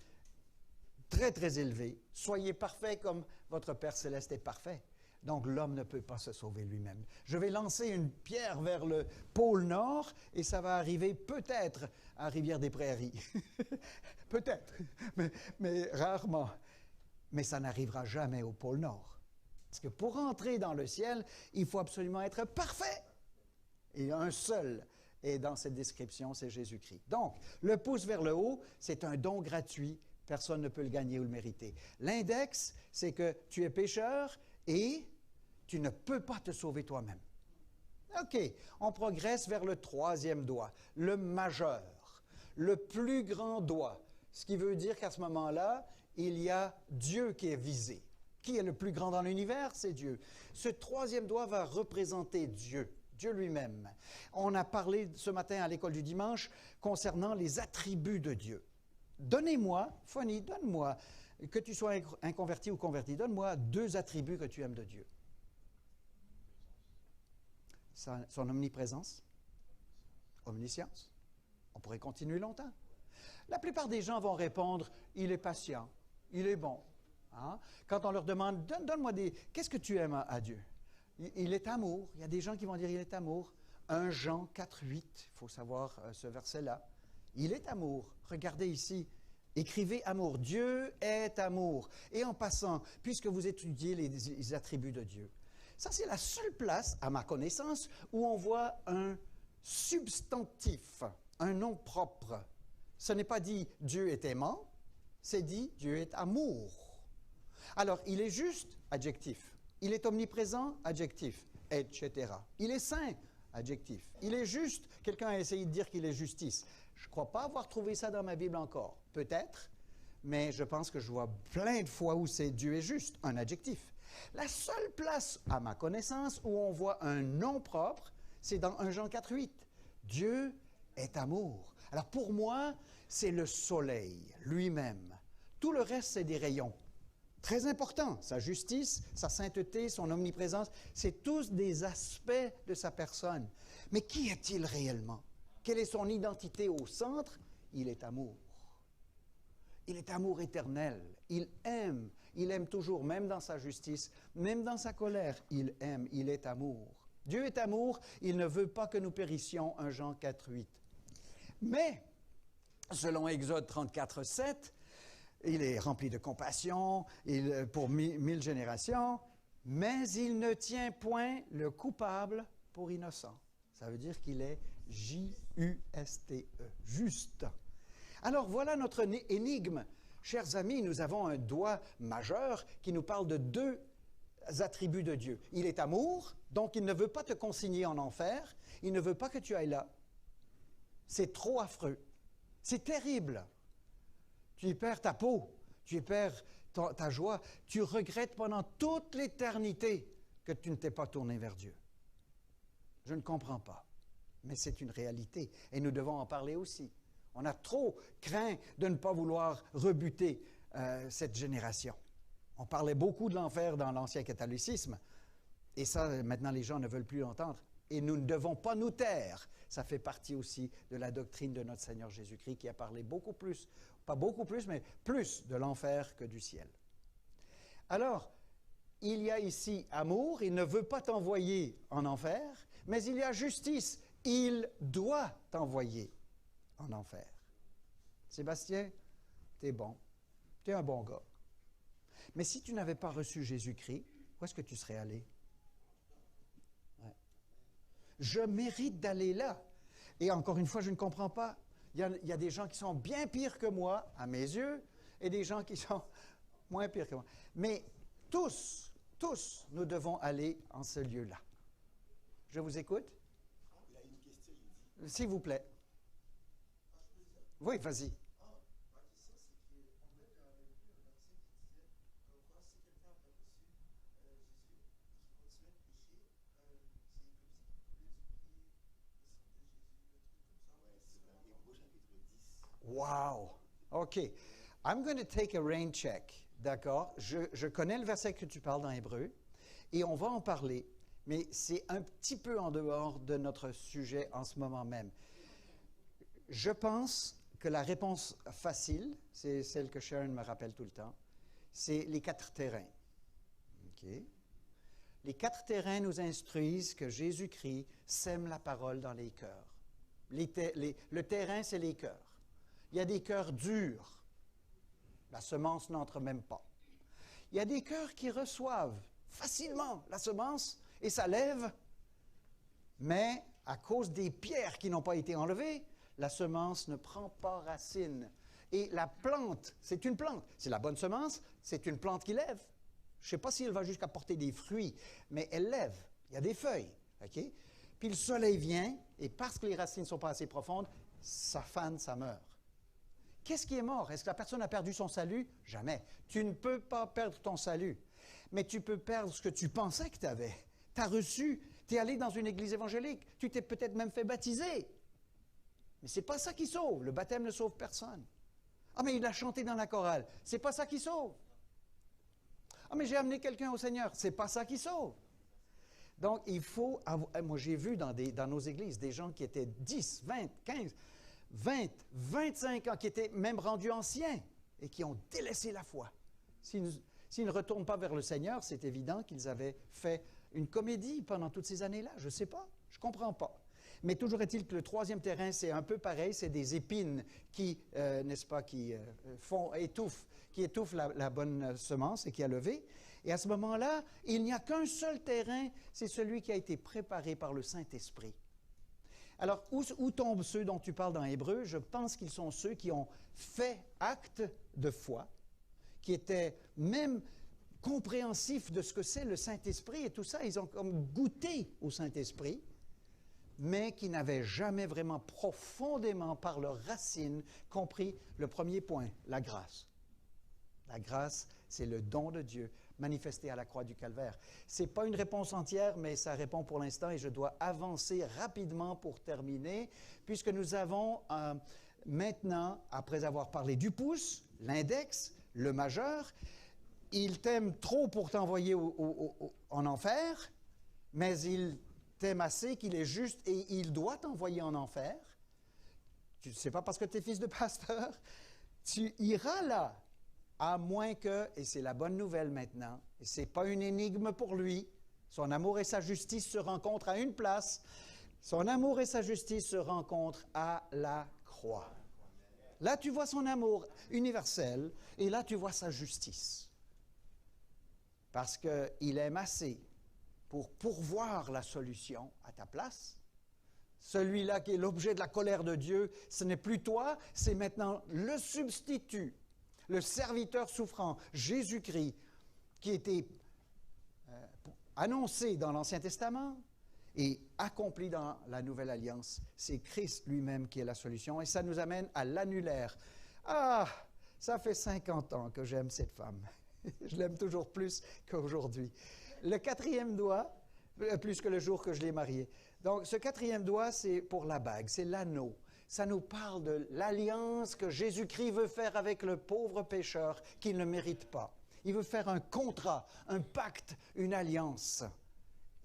très, très élevé. Soyez parfaits comme votre Père céleste est parfait. Donc, l'homme ne peut pas se sauver lui-même. Je vais lancer une pierre vers le pôle Nord et ça va arriver peut-être à Rivière-des-Prairies. Peut-être, mais rarement. Mais ça n'arrivera jamais au pôle Nord. Parce que pour entrer dans le ciel, il faut absolument être parfait. Et un seul est dans cette description, c'est Jésus-Christ. Donc, le pouce vers le haut, c'est un don gratuit. Personne ne peut le gagner ou le mériter. L'index, c'est que tu es pécheur et tu ne peux pas te sauver toi-même. OK, on progresse vers le 3e doigt, le majeur, le plus grand doigt. Ce qui veut dire qu'à ce moment-là, il y a Dieu qui est visé. Qui est le plus grand dans l'univers? C'est Dieu. Ce troisième doigt va représenter Dieu, Dieu lui-même. On a parlé ce matin à l'école du dimanche concernant les attributs de Dieu. Donnez-moi, Fanny, donne-moi, que tu sois inconverti ou converti, donne-moi 2 attributs que tu aimes de Dieu. Son omniprésence, omniscience. On pourrait continuer longtemps. La plupart des gens vont répondre, il est patient, il est bon. Hein? Quand on leur demande, donne-moi des... Qu'est-ce que tu aimes à Dieu? Il est amour. Il y a des gens qui vont dire, il est amour. 1 Jean 4, 8, il faut savoir ce verset-là. Il est amour. Regardez ici, écrivez amour. Dieu est amour. Et en passant, puisque vous étudiez les attributs de Dieu, ça c'est la seule place, à ma connaissance, où on voit un substantif, un nom propre. Ce n'est pas dit Dieu est aimant, c'est dit Dieu est amour. Alors, il est juste, adjectif. Il est omniprésent, adjectif, etc. Il est saint, adjectif. Il est juste, quelqu'un a essayé de dire qu'il est justice. Je ne crois pas avoir trouvé ça dans ma Bible encore. Peut-être, mais je pense que je vois plein de fois où c'est Dieu est juste, un adjectif. La seule place, à ma connaissance, où on voit un nom propre, c'est dans 1 Jean 4, 8. Dieu est amour. Alors pour moi, c'est le soleil lui-même. Tout le reste, c'est des rayons. Très important, sa justice, sa sainteté, son omniprésence, c'est tous des aspects de sa personne. Mais qui est-il réellement? Quelle est son identité au centre? Il est amour. Il est amour éternel. Il aime toujours, même dans sa justice, même dans sa colère, il aime, il est amour. Dieu est amour, il ne veut pas que nous périssions, 1 Jean 4, 8. Mais, selon Exode 34, 7, il est rempli de compassion pour 1000 générations, mais il ne tient point le coupable pour innocent. Ça veut dire qu'il est J-U-S-T-E, juste. Alors voilà notre énigme. Chers amis, nous avons un doigt majeur qui nous parle de 2 attributs de Dieu. Il est amour, donc il ne veut pas te consigner en enfer, il ne veut pas que tu ailles là. C'est trop affreux. C'est terrible. Tu y perds ta peau, tu y perds ta joie, tu regrettes pendant toute l'éternité que tu ne t'es pas tourné vers Dieu. Je ne comprends pas, mais c'est une réalité et nous devons en parler aussi. On a trop craint de ne pas vouloir rebuter cette génération. On parlait beaucoup de l'enfer dans l'ancien catholicisme et ça, maintenant, les gens ne veulent plus l'entendre. Et nous ne devons pas nous taire. Ça fait partie aussi de la doctrine de notre Seigneur Jésus-Christ qui a parlé beaucoup plus, pas beaucoup plus, mais plus de l'enfer que du ciel. Alors, il y a ici amour, il ne veut pas t'envoyer en enfer, mais il y a justice, il doit t'envoyer en enfer. Sébastien, t'es bon, t'es un bon gars. Mais si tu n'avais pas reçu Jésus-Christ, où est-ce que tu serais allé? Je mérite d'aller là. Et encore une fois, je ne comprends pas. Il y a des gens qui sont bien pires que moi, à mes yeux, et des gens qui sont moins pires que moi. Mais tous, nous devons aller en ce lieu-là. Je vous écoute? Il y a une question, il dit. S'il vous plaît. Oui, vas-y. Ma question, c'est qu'on avait lu un verset qui disait, comme quoi si quelqu'un avait reçu Jésus, qui continuait de pécher, c'est comme si il pouvait dupliquer le sang de Jésus, un truc comme ça. Ouais, c'est dans Hébreux chapitre 10. Wow! OK. I'm going to take a rain check. D'accord? Je connais le verset que tu parles dans Hébreux et on va en parler, mais c'est un petit peu en dehors de notre sujet en ce moment même. Je pense que la réponse facile, c'est celle que Sharon me rappelle tout le temps, c'est les 4 terrains. OK? Les 4 terrains nous instruisent que Jésus-Christ sème la parole dans les cœurs. Le terrain, c'est les cœurs. Il y a des cœurs durs. La semence n'entre même pas. Il y a des cœurs qui reçoivent facilement la semence et ça lève, mais à cause des pierres qui n'ont pas été enlevées, la semence ne prend pas racine. Et la plante, c'est une plante. C'est la bonne semence, c'est une plante qui lève. Je ne sais pas si elle va jusqu'à porter des fruits, mais elle lève. Il y a des feuilles. OK? Puis le soleil vient, et parce que les racines ne sont pas assez profondes, ça fane, ça meurt. Qu'est-ce qui est mort? Est-ce que la personne a perdu son salut? Jamais. Tu ne peux pas perdre ton salut. Mais tu peux perdre ce que tu pensais que tu avais. Tu as reçu, tu es allé dans une église évangélique, tu t'es peut-être même fait baptiser. Mais ce n'est pas ça qui sauve. Le baptême ne sauve personne. Ah, mais il a chanté dans la chorale. Ce n'est pas ça qui sauve. Ah, mais j'ai amené quelqu'un au Seigneur. Ce n'est pas ça qui sauve. Donc, il faut avoir... Moi, j'ai vu dans nos églises des gens qui étaient 10, 20, 15, 20, 25 ans, qui étaient même rendus anciens et qui ont délaissé la foi. S'ils ne retournent pas vers le Seigneur, c'est évident qu'ils avaient fait une comédie pendant toutes ces années-là. Je ne sais pas, je ne comprends pas. Mais toujours est-il que le troisième terrain, c'est un peu pareil, c'est des épines qui, n'est-ce pas, qui étouffent la bonne semence et qui a levé. Et à ce moment-là, il n'y a qu'un seul terrain, c'est celui qui a été préparé par le Saint-Esprit. Alors, où tombent ceux dont tu parles dans Hébreu? Je pense qu'ils sont ceux qui ont fait acte de foi, qui étaient même compréhensifs de ce que c'est le Saint-Esprit et tout ça. Ils ont comme goûté au Saint-Esprit, mais qui n'avaient jamais vraiment profondément, par leurs racines, compris le premier point, la grâce. La grâce, c'est le don de Dieu manifesté à la croix du Calvaire. Ce n'est pas une réponse entière, mais ça répond pour l'instant et je dois avancer rapidement pour terminer, puisque nous avons maintenant, après avoir parlé du pouce, l'index, le majeur, il t'aime trop pour t'envoyer en enfer, mais il t'aime assez qu'il est juste et il doit t'envoyer en enfer. Tu ne sais pas parce que tu es fils de pasteur, tu iras là. À moins que, et c'est la bonne nouvelle maintenant, et ce n'est pas une énigme pour lui, son amour et sa justice se rencontrent à une place, son amour et sa justice se rencontrent à la croix. Là, tu vois son amour universel, et là, tu vois sa justice. Parce qu'il aime assez pour pourvoir la solution à ta place. Celui-là qui est l'objet de la colère de Dieu, ce n'est plus toi, c'est maintenant le substitut. Le serviteur souffrant, Jésus-Christ, qui était annoncé dans l'Ancien Testament et accompli dans la Nouvelle Alliance, c'est Christ lui-même qui est la solution. Et ça nous amène à l'annulaire. Ah, ça fait 50 ans que j'aime cette femme. Je l'aime toujours plus qu'aujourd'hui. Le quatrième doigt, plus que le jour que je l'ai mariée. Donc, ce quatrième doigt, c'est pour la bague, c'est l'anneau. Ça nous parle de l'alliance que Jésus-Christ veut faire avec le pauvre pécheur qu'il ne mérite pas. Il veut faire un contrat, un pacte, une alliance.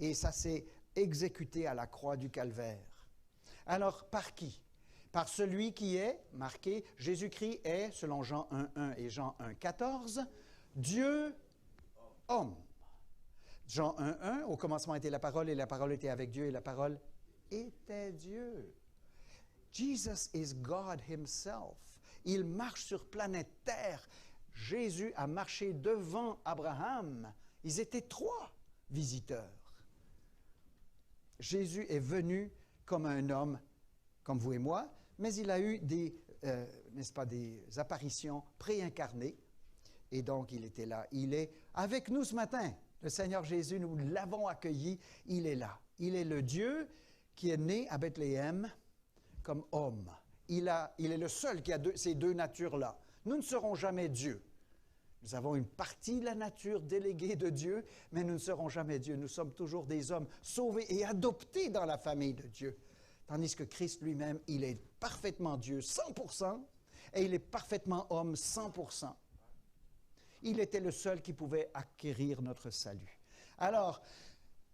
Et ça s'est exécuté à la croix du Calvaire. Alors, par qui? Par celui qui est marqué, Jésus-Christ est, selon Jean 1.1 et Jean 1.14, Dieu, homme. Jean 1.1, au commencement était la parole et la parole était avec Dieu et la parole était Dieu. Jesus is God himself. Il marche sur planète Terre. Jésus a marché devant Abraham. Ils étaient 3 visiteurs. Jésus est venu comme un homme, comme vous et moi, mais il a eu des apparitions préincarnées. Et donc, il était là. Il est avec nous ce matin. Le Seigneur Jésus, nous l'avons accueilli. Il est là. Il est le Dieu qui est né à Bethléem comme homme. Il est le seul qui a ces deux natures-là. Nous ne serons jamais Dieu. Nous avons une partie de la nature déléguée de Dieu, mais nous ne serons jamais Dieu. Nous sommes toujours des hommes sauvés et adoptés dans la famille de Dieu. Tandis que Christ lui-même, il est parfaitement Dieu 100% et il est parfaitement homme 100%. Il était le seul qui pouvait acquérir notre salut. Alors,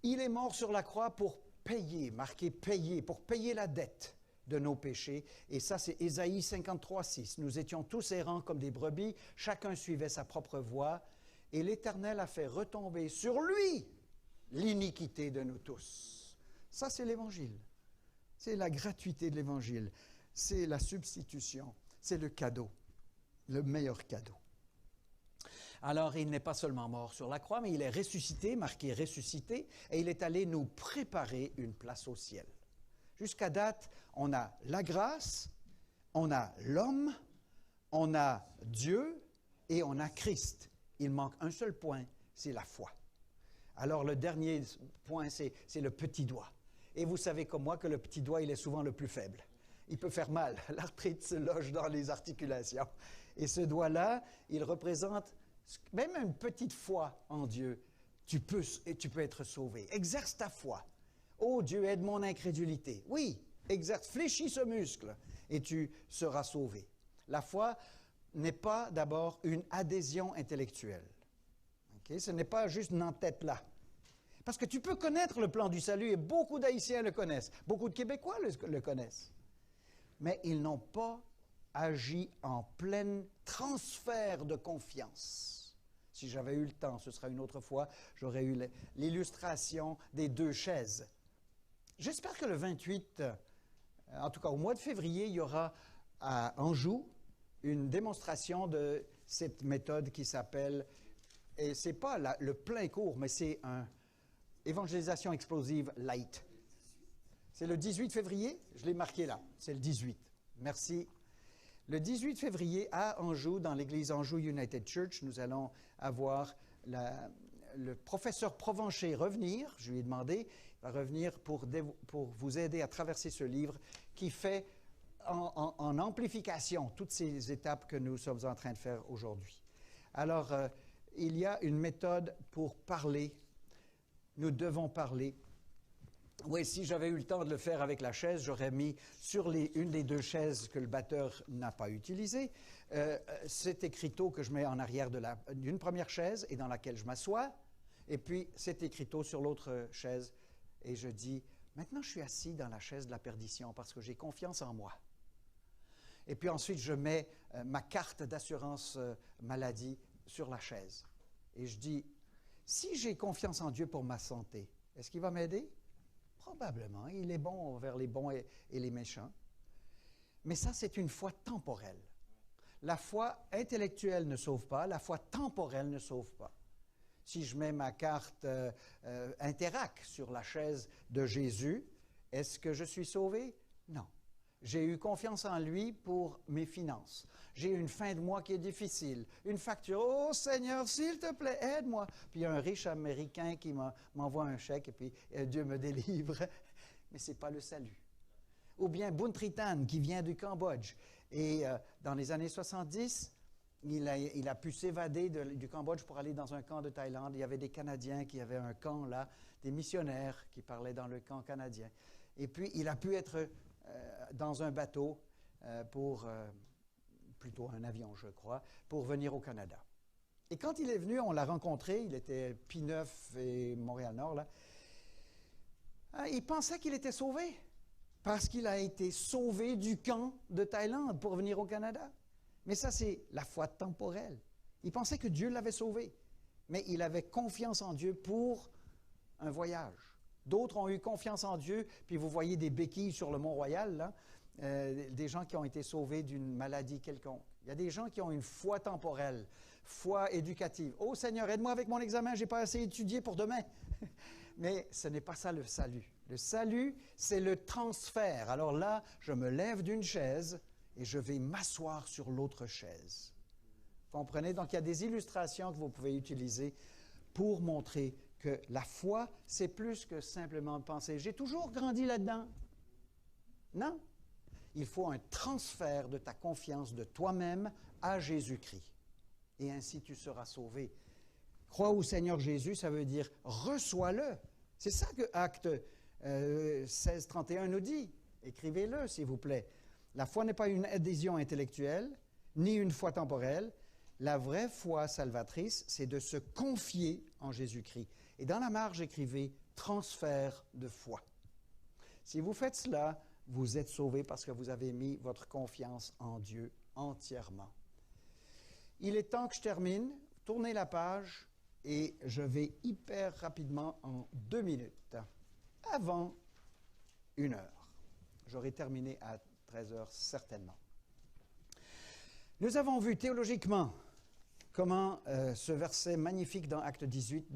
il est mort sur la croix pour payer, marqué payer, pour payer la dette de nos péchés. Et ça, c'est Ésaïe 53.6. Nous étions tous errants comme des brebis, chacun suivait sa propre voie, et l'Éternel a fait retomber sur lui l'iniquité de nous tous. Ça, c'est l'Évangile. C'est la gratuité de l'Évangile. C'est la substitution. C'est le cadeau, le meilleur cadeau. Alors, il n'est pas seulement mort sur la croix, mais il est ressuscité, marqué ressuscité, et il est allé nous préparer une place au ciel. Jusqu'à date, on a la grâce, on a l'homme, on a Dieu et on a Christ. Il manque un seul point, c'est la foi. Alors, le dernier point, c'est le petit doigt. Et vous savez comme moi que le petit doigt, il est souvent le plus faible. Il peut faire mal. L'arthrite se loge dans les articulations. Et ce doigt-là, il représente même une petite foi en Dieu, tu peux être sauvé. Exerce ta foi. Oh Dieu, aide mon incrédulité. Oui, fléchis ce muscle et tu seras sauvé. La foi n'est pas d'abord une adhésion intellectuelle. Okay? Ce n'est pas juste une en-tête là. Parce que tu peux connaître le plan du salut et beaucoup d'Haïtiens le connaissent. Beaucoup de Québécois le connaissent. Mais ils n'ont pas agi en plein transfert de confiance. Si j'avais eu le temps, ce sera une autre fois, j'aurais eu l'illustration des 2 chaises. J'espère que le 28, en tout cas au mois de février, il y aura à Anjou une démonstration de cette méthode qui s'appelle, et ce n'est pas le plein cours, mais c'est un évangélisation explosive light. C'est le 18 février, je l'ai marqué là, c'est le 18. Merci. Le 18 février à Anjou, dans l'église Anjou United Church, nous allons avoir le professeur Provencher revenir. Je lui ai demandé, il va revenir pour vous aider à traverser ce livre qui fait en amplification toutes ces étapes que nous sommes en train de faire aujourd'hui. Alors, il y a une méthode pour parler. Nous devons parler. Oui, si j'avais eu le temps de le faire avec la chaise, j'aurais mis sur une des 2 chaises que le batteur n'a pas utilisées, cet écriteau que je mets en arrière d'une première chaise et dans laquelle je m'assois, et puis cet écriteau sur l'autre chaise, et je dis, maintenant je suis assis dans la chaise de la perdition parce que j'ai confiance en moi. Et puis ensuite, je mets ma carte d'assurance maladie sur la chaise. Et je dis, si j'ai confiance en Dieu pour ma santé, est-ce qu'il va m'aider? Probablement. Il est bon envers les bons et les méchants. Mais ça, c'est une foi temporelle. La foi intellectuelle ne sauve pas, la foi temporelle ne sauve pas. Si je mets ma carte Interac sur la chaise de Jésus, est-ce que je suis sauvé? Non. J'ai eu confiance en lui pour mes finances. J'ai une fin de mois qui est difficile. Une facture. Oh Seigneur, s'il te plaît, aide-moi. Puis il y a un riche Américain qui m'envoie un chèque et puis Dieu me délivre. Mais ce n'est pas le salut. Ou bien Buntritan qui vient du Cambodge. Et dans les années 70, il a pu s'évader du Cambodge pour aller dans un camp de Thaïlande. Il y avait des Canadiens qui avaient un camp là, des missionnaires qui parlaient dans le camp canadien. Et puis il a pu être dans un bateau plutôt un avion, je crois, pour venir au Canada. Et quand il est venu, on l'a rencontré, il était P9 et Montréal-Nord, là. Il pensait qu'il était sauvé, parce qu'il a été sauvé du camp de Thaïlande pour venir au Canada. Mais ça, c'est la foi temporelle. Il pensait que Dieu l'avait sauvé, mais il avait confiance en Dieu pour un voyage. D'autres ont eu confiance en Dieu, puis vous voyez des béquilles sur le Mont-Royal, là, des gens qui ont été sauvés d'une maladie quelconque. Il y a des gens qui ont une foi temporelle, foi éducative. « Oh Seigneur, aide-moi avec mon examen, je n'ai pas assez étudié pour demain. » Mais ce n'est pas ça le salut. Le salut, c'est le transfert. Alors là, je me lève d'une chaise et je vais m'asseoir sur l'autre chaise. Comprenez? Donc, il y a des illustrations que vous pouvez utiliser pour montrer que la foi, c'est plus que simplement penser « j'ai toujours grandi là-dedans ». Non. Il faut un transfert de ta confiance de toi-même à Jésus-Christ. Et ainsi, tu seras sauvé. Crois au Seigneur Jésus, ça veut dire reçois-le. C'est ça que Acte 16, 31 nous dit. Écrivez-le, s'il vous plaît. La foi n'est pas une adhésion intellectuelle, ni une foi temporelle. La vraie foi salvatrice, c'est de se confier en Jésus-Christ. Et dans la marge, écrivez « transfert de foi ». Si vous faites cela, vous êtes sauvés parce que vous avez mis votre confiance en Dieu entièrement. Il est temps que je termine. Tournez la page et je vais hyper rapidement en 2 minutes, avant 1 heure. J'aurai terminé à 13 heures certainement. Nous avons vu théologiquement comment ce verset magnifique dans Acte 18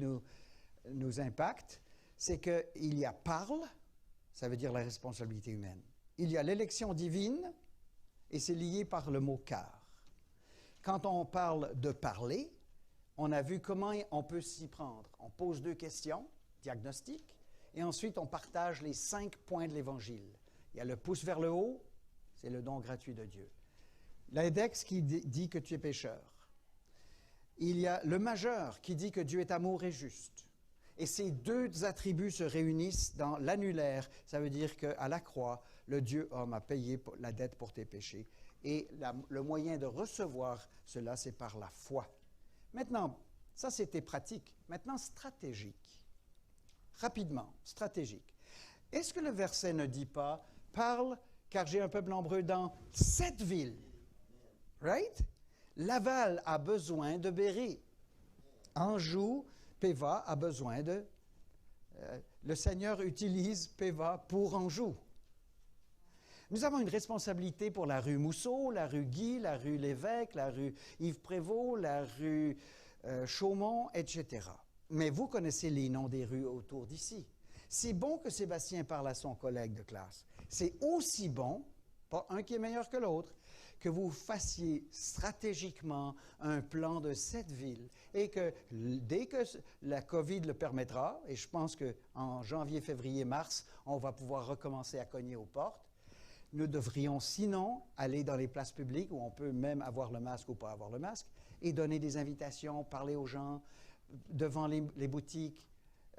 nous impacte. C'est qu'il y a parle, ça veut dire la responsabilité humaine. Il y a l'élection divine et c'est lié par le mot « car ». Quand on parle de parler, on a vu comment on peut s'y prendre. On pose 2 questions, diagnostic, et ensuite on partage les 5 points de l'Évangile. Il y a le pouce vers le haut, c'est le don gratuit de Dieu. L'index qui dit que tu es pécheur. il y a le majeur qui dit que Dieu est amour et juste. Et ces deux attributs se réunissent dans l'annulaire. Ça veut dire qu'à la croix, le Dieu homme a payé la dette pour tes péchés. Et le moyen de recevoir cela, c'est par la foi. Maintenant, ça c'était pratique. Maintenant, stratégique. Rapidement, stratégique. Est-ce que le verset ne dit pas « Parle, car j'ai un peuple nombreux dans cette ville ». Right? Laval a besoin de Béry. Anjou, Péva a besoin de... le Seigneur utilise Péva pour Anjou. Nous avons une responsabilité pour la rue Mousseau, la rue Guy, la rue Lévesque, la rue Yves-Prévost, la rue Chaumont, etc. Mais vous connaissez les noms des rues autour d'ici. C'est bon que Sébastien parle à son collègue de classe. C'est aussi bon, pas un qui est meilleur que l'autre, que vous fassiez stratégiquement un plan de cette ville et que dès que la COVID le permettra, et je pense qu'en janvier, février, mars, on va pouvoir recommencer à cogner aux portes, nous devrions sinon aller dans les places publiques où on peut même avoir le masque ou pas avoir le masque et donner des invitations, parler aux gens devant les boutiques.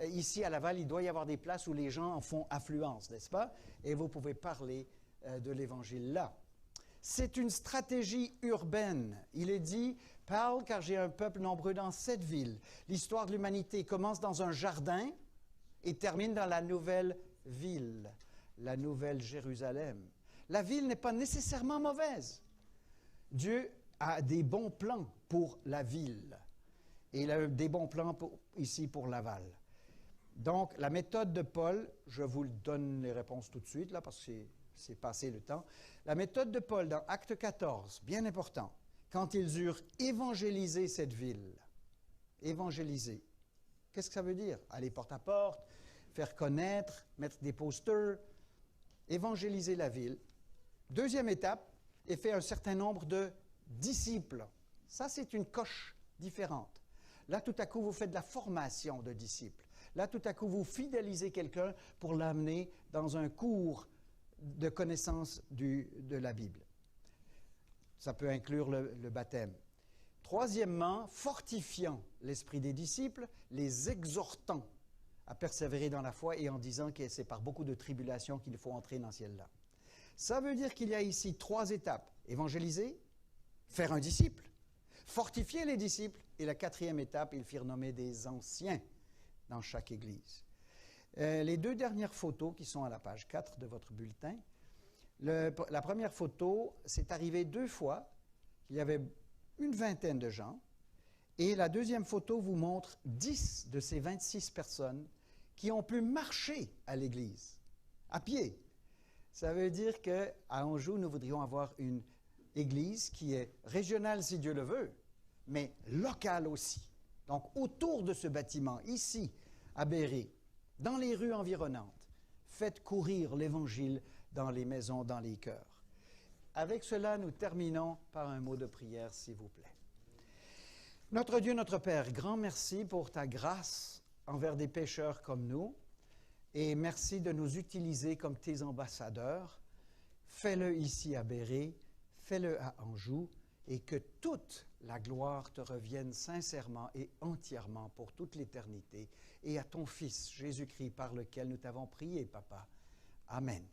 Ici, à Laval, il doit y avoir des places où les gens en font affluence, n'est-ce pas? Et vous pouvez parler de l'Évangile là. C'est une stratégie urbaine. Il est dit « Parle, car j'ai un peuple nombreux dans cette ville ». L'histoire de l'humanité commence dans un jardin et termine dans la nouvelle ville, la nouvelle Jérusalem. La ville n'est pas nécessairement mauvaise. Dieu a des bons plans pour la ville. Et il a des bons plans ici pour Laval. Donc, la méthode de Paul, je vous donne les réponses tout de suite, là, parce que c'est passé le temps. La méthode de Paul dans Acte 14, bien important, quand ils eurent évangélisé cette ville. Évangéliser. Qu'est-ce que ça veut dire? Aller porte à porte, faire connaître, mettre des posters, évangéliser la ville. Deuxième étape, et fait un certain nombre de disciples. Ça, c'est une coche différente. Là, tout à coup, vous faites de la formation de disciples. Là, tout à coup, vous fidélisez quelqu'un pour l'amener dans un cours de connaissance de la Bible. Ça peut inclure le baptême. Troisièmement, fortifiant l'esprit des disciples, les exhortant à persévérer dans la foi et en disant que c'est par beaucoup de tribulations qu'il faut entrer dans ce ciel-là. Ça veut dire qu'il y a ici 3 étapes. Évangéliser, faire un disciple, fortifier les disciples, et la 4e étape, ils firent nommer des anciens dans chaque église. Les 2 dernières photos qui sont à la page 4 de votre bulletin, la première photo, c'est arrivé 2 fois, il y avait une vingtaine de gens, et la deuxième photo vous montre 10 de ces 26 personnes qui ont pu marcher à l'église, à pied. Ça veut dire qu'à Anjou, nous voudrions avoir une église qui est régionale si Dieu le veut, mais locale aussi. Donc, autour de ce bâtiment, ici, à Béry, dans les rues environnantes, faites courir l'Évangile dans les maisons, dans les cœurs. Avec cela, nous terminons par un mot de prière, s'il vous plaît. Notre Dieu, notre Père, grand merci pour ta grâce envers des pécheurs comme nous, et merci de nous utiliser comme tes ambassadeurs. Fais-le ici à Béry, fais-le à Anjou, et que toute la gloire te revienne sincèrement et entièrement pour toute l'éternité, et à ton Fils, Jésus-Christ, par lequel nous t'avons prié, Papa. Amen.